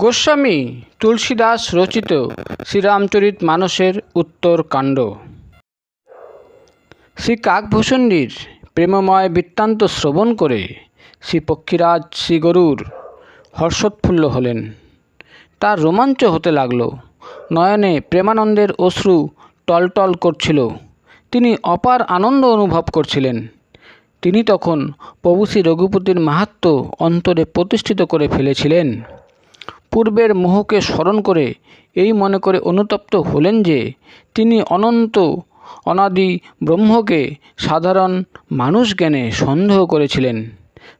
গোস্বামী তুলসীদাস রচিত শ্রীরামচরিত মানসের উত্তরকাণ্ড। শ্রী কাকভূষণ্ডীর প্রেমময় বৃত্তান্ত শ্রবণ করে শ্রী পক্ষীরাজ শ্রী গরুর হর্ষোৎফুল্ল হলেন। তার রোমাঞ্চ হতে লাগল, নয়নে প্রেমানন্দের অশ্রু টলটল করছিল। তিনি অপার আনন্দ অনুভব করছিলেন। তিনি তখন প্রভু শ্রী রঘুপতির মাহাত্ম্য অন্তরে প্রতিষ্ঠিত করে ফেলেছিলেন। পূর্বের মোহকে স্মরণ করে এই মনে করে অনুতপ্ত হলেন যে তিনি অনন্ত অনাদি ব্রহ্মকে সাধারণ মানুষ জ্ঞানে সন্দেহ করেছিলেন।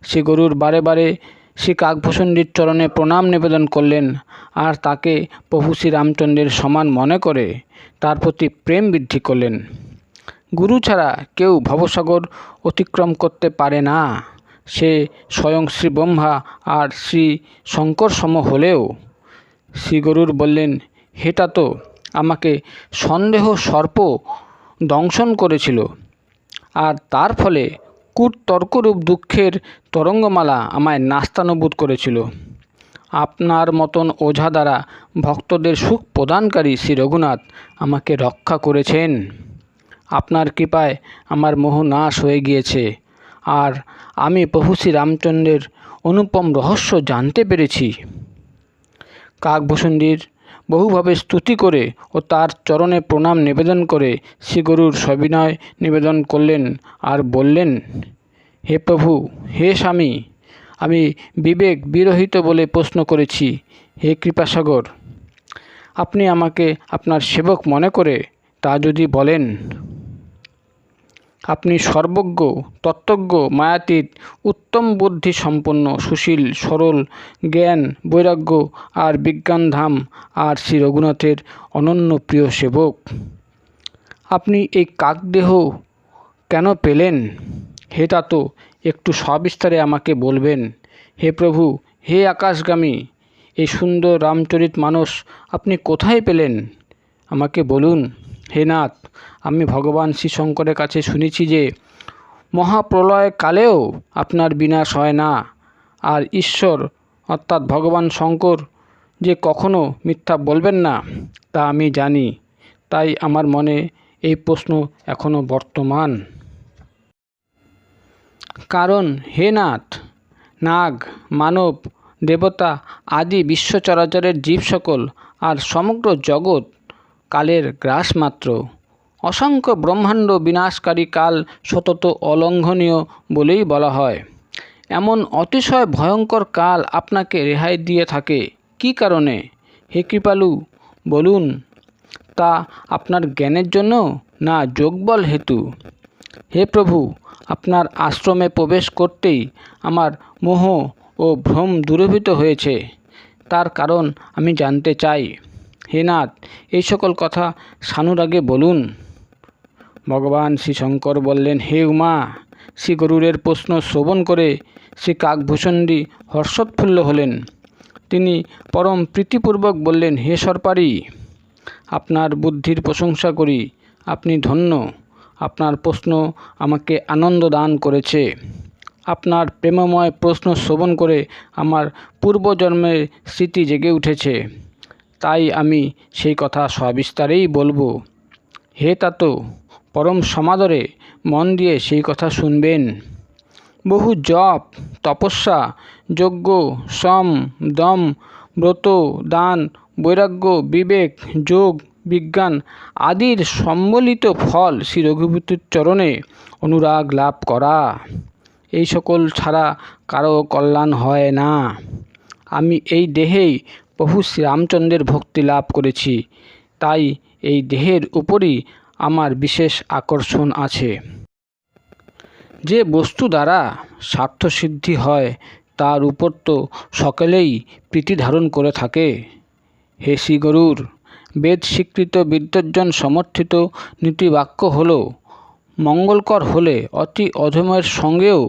শ্রী গরুর বারে বারে শ্রী কাকভূষণ্ডীর চরণে প্রণাম নিবেদন করলেন আর তাকে প্রভু শ্রীরামচন্দ্রের সমান মনে করে তার প্রতি প্রেম বৃদ্ধি করলেন। গুরু ছাড়া কেউ ভবসাগর অতিক্রম করতে পারে না। সে স্বয়ং শ্রী ব্রহ্মা আর শ্রী শঙ্কর সম হলেও। শ্রী গরুর বললেন, হেটা তো আমাকে সন্দেহ সর্প দংশন করেছিল, আর তার ফলে কূটতর্করূপ দুঃখের তরঙ্গমালা আমায় নাস্তানুবুদ করেছিল। আপনার মতন ওঝা দ্বারা ভক্তদের সুখ প্রদানকারী শ্রী রঘুনাথ আমাকে রক্ষা করেছেন। আপনার কৃপায় আমার মোহ নাশ হয়ে গিয়েছে, আর আমি প্রভু শ্রী রামচন্দ্রের অনুপম রহস্য জানতে পেরেছি। কাকভূষণ্ডীর বহুভাবে স্তুতি করে ও তার চরণে প্রণাম নিবেদন করে শ্রীগরুর সবিনয় নিবেদন করলেন আর বললেন, হে প্রভু, হে স্বামী, আমি বিবেক বিরহিত বলে প্রশ্ন করেছি। হে কৃপাসাগর, আপনি আমাকে আপনার সেবক মনে করে তা যদি বলেন। আপনি সর্বজ্ঞ, তত্ত্বজ্ঞ, মায়াতীত, উত্তম বুদ্ধি সম্পন্ন, সুশীল, সরল, জ্ঞান, বৈরাগ্য আর বিজ্ঞানধাম আর শ্রী রঘুনাথের অনন্য প্রিয় সেবক। আপনি এই কাকদেহ কেন পেলেন, হেটা তো একটু সবিস্তারে আমাকে বলবেন। হে প্রভু, হে আকাশগামী, এই সুন্দর রামচরিত মানস আপনি কোথায় পেলেন, আমাকে বলুন। হে নাথ, আমি ভগবান শ্রী শঙ্করের কাছে শুনেছি যে মহাপ্রলয় কালেও আপনার বিনাশ হয় না, আর ঈশ্বর অর্থাৎ ভগবান শঙ্কর যে কখনো মিথ্যা বলবেন না তা আমি জানি। তাই আমার মনে এই প্রশ্ন এখনও বর্তমান। কারণ হে নাথ, নাগ, মানব, দেবতা আদি বিশ্ব চরাচরের জীব সকল আর সমগ্র জগৎ কালের গ্রাস মাত্র। অসংখ্য ব্রহ্মাণ্ড বিনাশকারী কাল সতত অলঙ্ঘনীয় বলেই বলা হয়। এমন অতিশয় ভয়ঙ্কর কাল আপনাকে রেহাই দিয়ে থাকে কী কারণে, হে কৃপালু, বলুন। তা আপনার জ্ঞানের জন্য না যোগবল হেতু? হে প্রভু, আপনার আশ্রমে প্রবেশ করতেই আমার মোহ ও ভ্রম দূরীভূত হয়েছে, তার কারণ আমি জানতে চাই। হে নাথ, এই সকল কথা সানুরাগে বলুন। ভগবান শ্রী শঙ্কর বললেন, হে উমা। শ্রী গরুরের প্রশ্ন শ্রবণ করে শ্রী কাকভূষণ্ডী হর্ষোৎফুল্ল হলেন। তিনি পরম প্রীতিপূর্বক বললেন, হে সর্পারি, আপনার বুদ্ধির প্রশংসা করি। আপনি ধন্য। আপনার প্রশ্ন আমাকে আনন্দ দান করেছে। আপনার প্রেমময় প্রশ্ন শ্রবণ করে আমার পূর্বজন্মের স্মৃতি জেগে উঠেছে। তাই আমি সেই কথা সবিস্তারেই বলবো। হে তাত, পরম সমাদরে মন দিয়ে সেই কথা শুনবেন। বহু জপ, তপস্যা, যজ্ঞ, সম, দম, ব্রত, দান, বৈরাগ্য, বিবেক, যোগ, বিজ্ঞান আদির সম্বলিত ফল শ্রী রঘুপতির চরণে অনুরাগ লাভ করা। এই সকল ছাড়া কারো কল্যাণ হয় না। আমি এই দেহেই প্রভু শ্রীরামচন্দ্রের ভক্তি লাভ করেছি, তাই এই দেহের উপরই আমার বিশেষ আকর্ষণ আছে। যে বস্তু দ্বারা স্বার্থসিদ্ধি হয় তার উপর তো সকলেই প্রীতি ধারণ করে থাকে। হে শ্রী গরুর, বেদ স্বীকৃত বিদ্বজ্জন সমর্থিত নীতিবাক্য হল মঙ্গলকর হলে অতি অধমের সঙ্গেও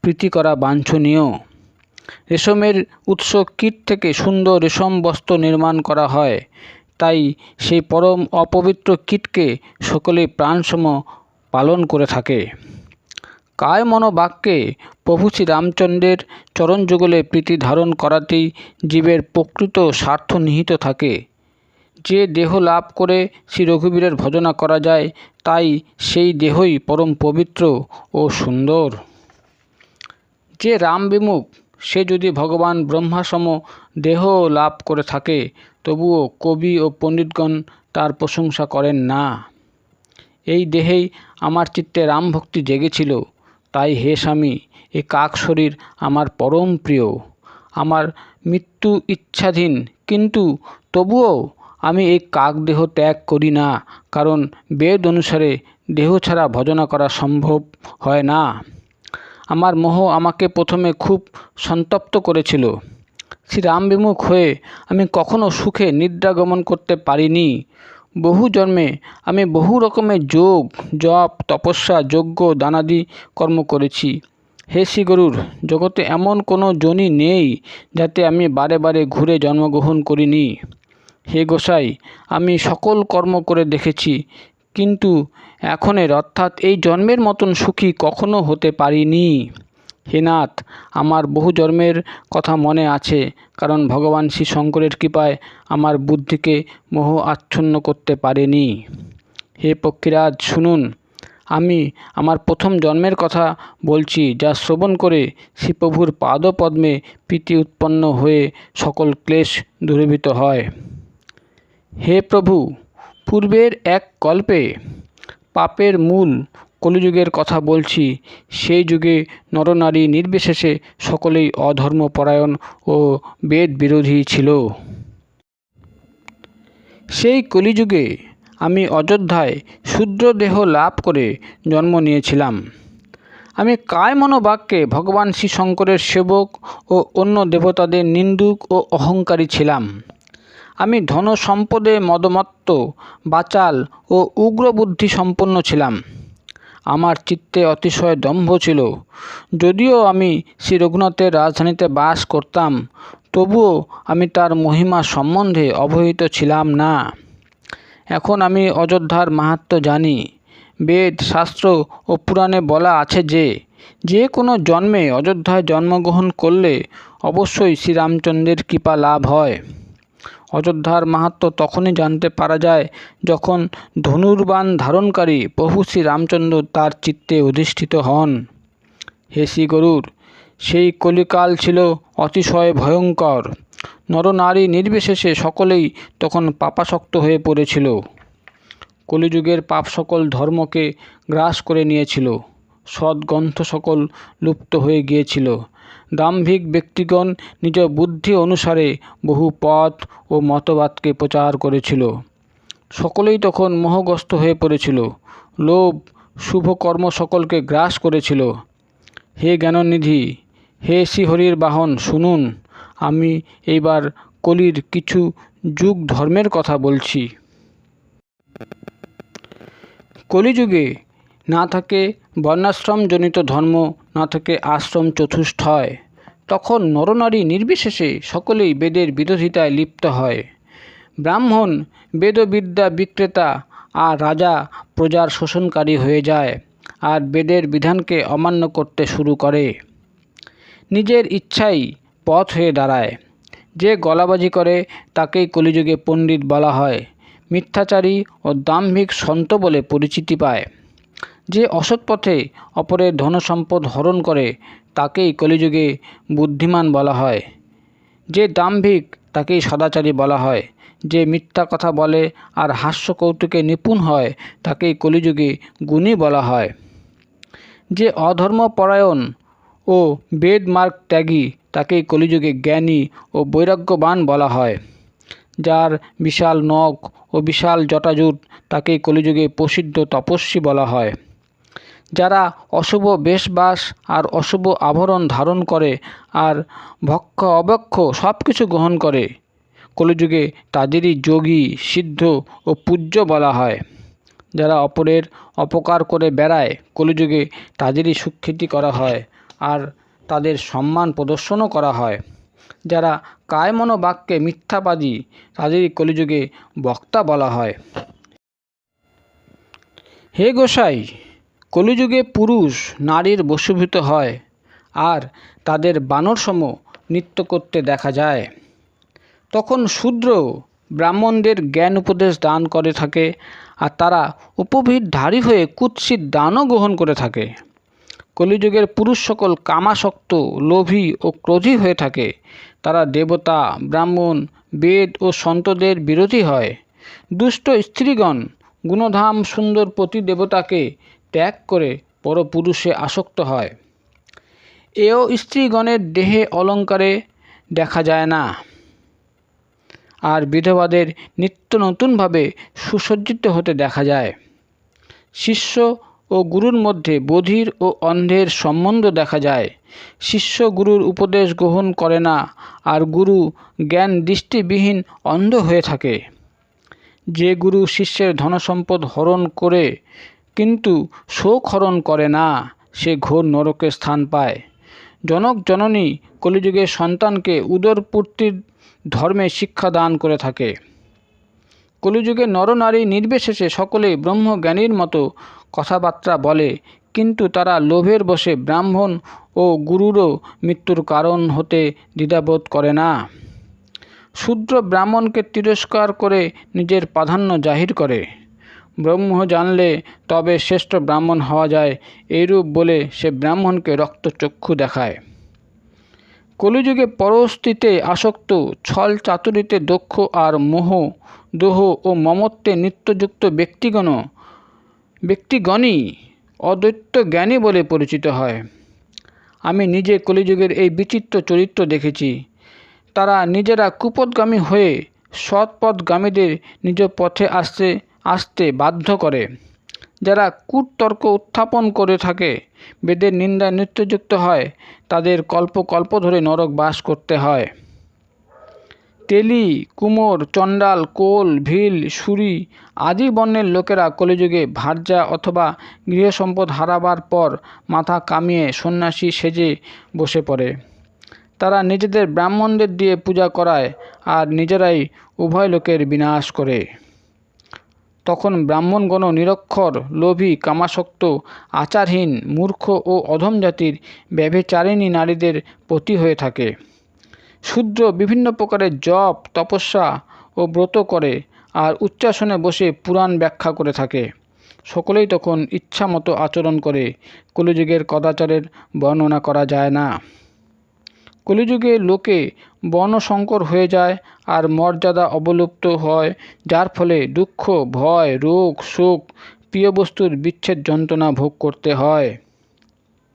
প্রীতি করা বাঞ্ছনীয়। রেশমের উৎস কীট থেকে সুন্দর রেশম বস্ত্র নির্মাণ করা হয়, তাই সেই পরম অপবিত্র কীটকে সকলে প্রাণসম পালন করে থাকে। কায় মনোবাক্যে প্রভু শ্রীরামচন্দ্রের চরণযুগলে প্রীতি ধারণ করাতেই জীবের প্রকৃত স্বার্থ নিহিত থাকে। যে দেহ লাভ করে শ্রী রঘুবীরের ভজনা করা যায়, তাই সেই দেহই পরম পবিত্র ও সুন্দর। যে রাম বিমুখ, সে যদি ভগবান ব্রহ্মাসম দেহ লাভ করে থাকে, তবুও কবি ও পণ্ডিতগণ তার প্রশংসা করেন না। এই দেহেই আমার চিত্তে রাম ভক্তি জেগেছিল, তাই হে স্বামী, এ কাক শরীর আমার পরম প্রিয়। আমার মৃত্যু ইচ্ছাধীন, কিন্তু তবুও আমি এই কাক দেহ ত্যাগ করি না, কারণ বেদ অনুসারে দেহ ছাড়া ভজনা করা সম্ভব হয় না। আমার মোহ আমাকে প্রথমে খুব সন্তপ্ত করেছিল। শ্রীরাম বিমুখ হয়ে আমি কখনো সুখে নিদ্রা গমন করতে পারিনি। বহু জন্মে আমি বহু রকমের যোগ, জপ, তপস্যা, যজ্ঞ, দানাদি কর্ম করেছি। হে শ্রী গরুর, জগতে এমন কোনো যোনি নেই যাতে আমি বারে বারে ঘুরে জন্মগ্রহণ করিনি। হে গোসাই, আমি সকল কর্ম করে দেখেছি, কিন্তু এখনের অর্থাৎ এই জন্মের মতন সুখী কখনো হতে পারিনি। হে নাথ, আমার বহু জন্মের কথা মনে আছে, কারণ ভগবান শ্রী শঙ্করের কৃপায় আমার বুদ্ধিকে মোহ আচ্ছন্ন করতে পারেনি। হে পক্ষীরাজ, শুনুন, আমি আমার প্রথম জন্মের কথা বলছি, যা শ্রবণ করে শ্রীপ্রভুর পাদপদ্মে প্রীতি উৎপন্ন হয়ে সকল ক্লেশ দূরীভূত হয়। হে প্রভু, পূর্বের এক কল্পে পাপের মূল কলিযুগের কথা বলছি। সেই যুগে নরনারী নির্বিশেষে সকলেই অধর্মপরায়ণ ও বেদ বিরোধী ছিল। সেই কলিযুগে আমি অযোধ্যায় শূদ্র দেহ লাভ করে জন্ম নিয়েছিলাম। আমি কায় মনোবাক্যে ভগবান শ্রী শঙ্করের সেবক ও অন্য দেবতাদের নিন্দুক ও অহংকারী ছিলাম। আমি ধন সম্পদে মদমত্ত, বাচাল ও উগ্র বুদ্ধি সম্পন্ন ছিলাম। আমার চিত্তে অতিশয় দম্ভ ছিল। যদিও আমি শ্রী রঘুনাথের রাজধানীতে বাস করতাম, তবুও আমি তার মহিমা সম্বন্ধে অবহিত ছিলাম না। এখন আমি অযোধ্যার মাহাত্ম্য জানি। বেদ, শাস্ত্র ও পুরাণে বলা আছে যে, যে কোনো জন্মে অযোধ্যায় জন্মগ্রহণ করলে অবশ্যই শ্রীরামচন্দ্রের কৃপা লাভ হয়। অযোধ্যার মাহাত্ম্য তখনই জানতে পারা যায় যখন ধনুর্বাণ ধারণকারী প্রভু শ্রীরামচন্দ্র তার চিত্তে অধিষ্ঠিত হন। হে শ্রী গরুর, সেই কলিকাল ছিল অতিশয় ভয়ঙ্কর। নরনারী নির্বিশেষে সকলেই তখন পাপাসক্ত হয়ে পড়েছিল। কলিযুগের পাপ সকল ধর্মকে গ্রাস করে নিয়েছিল। সদ্গ্রন্থ সকল লুপ্ত হয়ে গিয়েছিল। দাম্ভিক ব্যক্তিগণ নিজ বুদ্ধি অনুসারে বহু পথ ও মতবাদকে প্রচার করেছিল। সকলেই তখন মোহগ্রস্ত হয়ে পড়েছিল। লোভ শুভকর্ম সকলকে গ্রাস করেছিল। হে জ্ঞাননিধি, হে শ্রীহরির বাহন, শুনুন, আমি এইবার কলির কিছু যুগ ধর্মের কথা বলছি। কলিযুগে না থাকে বর্ণাশ্রমজনিত ধর্ম, না থাকে আশ্রম চতুষ্টয়। তখন নরনারী নির্বিশেষে সকলেই বেদের বিরোধিতায় লিপ্ত হয়। ব্রাহ্মণ বেদবিদ্যা বিক্রেতা আর রাজা প্রজার শোষণকারী হয়ে যায় আর বেদের বিধানকে অমান্য করতে শুরু করে। নিজের ইচ্ছাই পথ হয়ে দাঁড়ায়। যে গলাবাজি করে তাকেই কলিযুগে পণ্ডিত বলা হয়। মিথ্যাচারী ও দাম্ভিক সন্ত বলে পরিচিতি পায়। যে অসৎ পথে অপরের ধনসম্পদ হরণ করে তাকেই কলিযুগে বুদ্ধিমান বলা হয়। যে দাম্ভিক তাকেই সদাচারী বলা হয়। যে মিথ্যা কথা বলে আর হাস্য কৌতুকে নিপুণ হয় তাকেই কলিযুগে গুণী বলা হয়। যে অধর্মপরায়ণ ও বেদমার্গ ত্যাগী তাকেই কলিযুগে জ্ঞানী ও বৈরাগ্যবান বলা হয়। যার বিশাল নখ ও বিশাল জটাজুট তাকেই কলিযুগে প্রসিদ্ধ তপস্বী বলা হয়। যারা অশুভ বেশবাস আর অশুভ আভরণ ধারণ করে আর ভক্ষ অভক্ষ সব কিছু গ্রহণ করে, কলিযুগে তাদেরই যোগী, সিদ্ধ ও পূজ্য বলা হয়। যারা অপরের অপকার করে বেড়ায়, কলিযুগে তাদেরই সুখ্যাতি করা হয় আর তাদের সম্মান প্রদর্শনও করা হয়। যারা কায় মনোবাক্যে মিথ্যাবাদী, তাদেরই কলিযুগে বক্তা বলা হয়। হে গোসাই, কলিযুগে পুরুষ নারীর বশীভূত হয় আর তাদের বানরসম নৃত্য করতে দেখা যায়। তখন শূদ্র ব্রাহ্মণদের জ্ঞান উপদেশ দান করে থাকে আর তারা উপবীতধারী হয়ে কুৎসিত দানও গ্রহণ করে থাকে। কলিযুগের পুরুষ সকল কামাসক্ত, লোভী ও ক্রোধী হয়ে থাকে। তারা দেবতা, ব্রাহ্মণ, বেদ ও সন্তদের বিরোধী হয়। দুষ্ট স্ত্রীগণ গুণধাম সুন্দর পতি দেবতাকে ত্যাগ করে পরপুরুষে আসক্ত হয়। এও স্ত্রীগণের দেহে অলঙ্কারে দেখা যায় না। আর বিধবাদের নিত্য নতুনভাবে সুসজ্জিত হতে দেখা যায়। শিষ্য ও গুরুর মধ্যে বধির ও অন্ধের সম্বন্ধ দেখা যায়। শিষ্য গুরুর উপদেশ গ্রহণ করে না আর গুরু জ্ঞান দৃষ্টিবিহীন অন্ধ হয়ে থাকে। যে গুরু শিষ্যের ধনসম্পদ হরণ করে কিন্তু শোক হরণ করে না, সে ঘোর নরকে স্থান পায়। জনক জননী কলিযুগের সন্তানকে উদরপূর্তির ধর্মে শিক্ষা দান করে থাকে। কলিযুগে নরনারী নির্বিশেষে সকলেই ব্রহ্মজ্ঞানীর মতো কথাবার্তা বলে, কিন্তু তারা লোভের বশে ব্রাহ্মণ ও গুরুরও মৃত্যুর কারণ হতে দ্বিধাবোধ করে না। শূদ্র ব্রাহ্মণকে তিরস্কার করে নিজের প্রাধান্য জাহির করে। ব্রহ্ম জানলে তবে শ্রেষ্ঠ ব্রাহ্মণ হওয়া যায়, এইরূপ বলে সে ব্রাহ্মণকে রক্তচক্ষু দেখায়। কলিযুগে পরস্ত্রীতে আসক্ত, ছল চাতুরিতে দক্ষ আর মোহ, দোহ ও মমত্বে নিত্যযুক্ত ব্যক্তিগণই অদ্বৈত জ্ঞানী বলে পরিচিত হয়। আমি নিজে কলিযুগের এই বিচিত্র চরিত্র দেখেছি। তারা নিজেরা কুপথগামী হয়ে সৎপথগামীদের নিজ পথে আসতে বাধ্য করে। যারা কূটতর্ক উত্থাপন করে থাকে, বেদের নিন্দায় নিত্যযুক্ত হয়, তাদের কল্প কল্প ধরে নরক বাস করতে হয়। তেলি, কুমোর, চণ্ডাল, কোল, ভিল, সুরি আদি বর্ণের লোকেরা কলিযুগে ভার্যা অথবা গৃহসম্পদ হারাবার পর মাথা কামিয়ে সন্ন্যাসী সেজে বসে পড়ে। তারা নিজেদের ব্রাহ্মণদের দিয়ে পূজা করায় আর নিজেরাই উভয় লোকের বিনাশ করে। তখন ব্রাহ্মণগণ নিরক্ষর, লোভী, কামাসক্ত, আচারহীন, মূর্খ ও অধম জাতির ব্যভিচারিণী নারীদের পতি হয়ে থাকে। শূদ্র বিভিন্ন প্রকারের জপ, তপস্যা ও ব্রত করে আর উচ্চাসনে বসে পুরাণ ব্যাখ্যা করে থাকে। সকলেই তখন ইচ্ছামতো আচরণ করে। কলিযুগের কদাচারের বর্ণনা করা যায় না। কলিযুগে লোকে বর্ণসংকর হয়ে যায় আর মর্যাদা অবলুপ্ত হয়, যার ফলে দুঃখ, ভয়, রোগ, শোক, প্রিয় বস্তুর বিচ্ছেদ যন্ত্রণা ভোগ করতে হয়।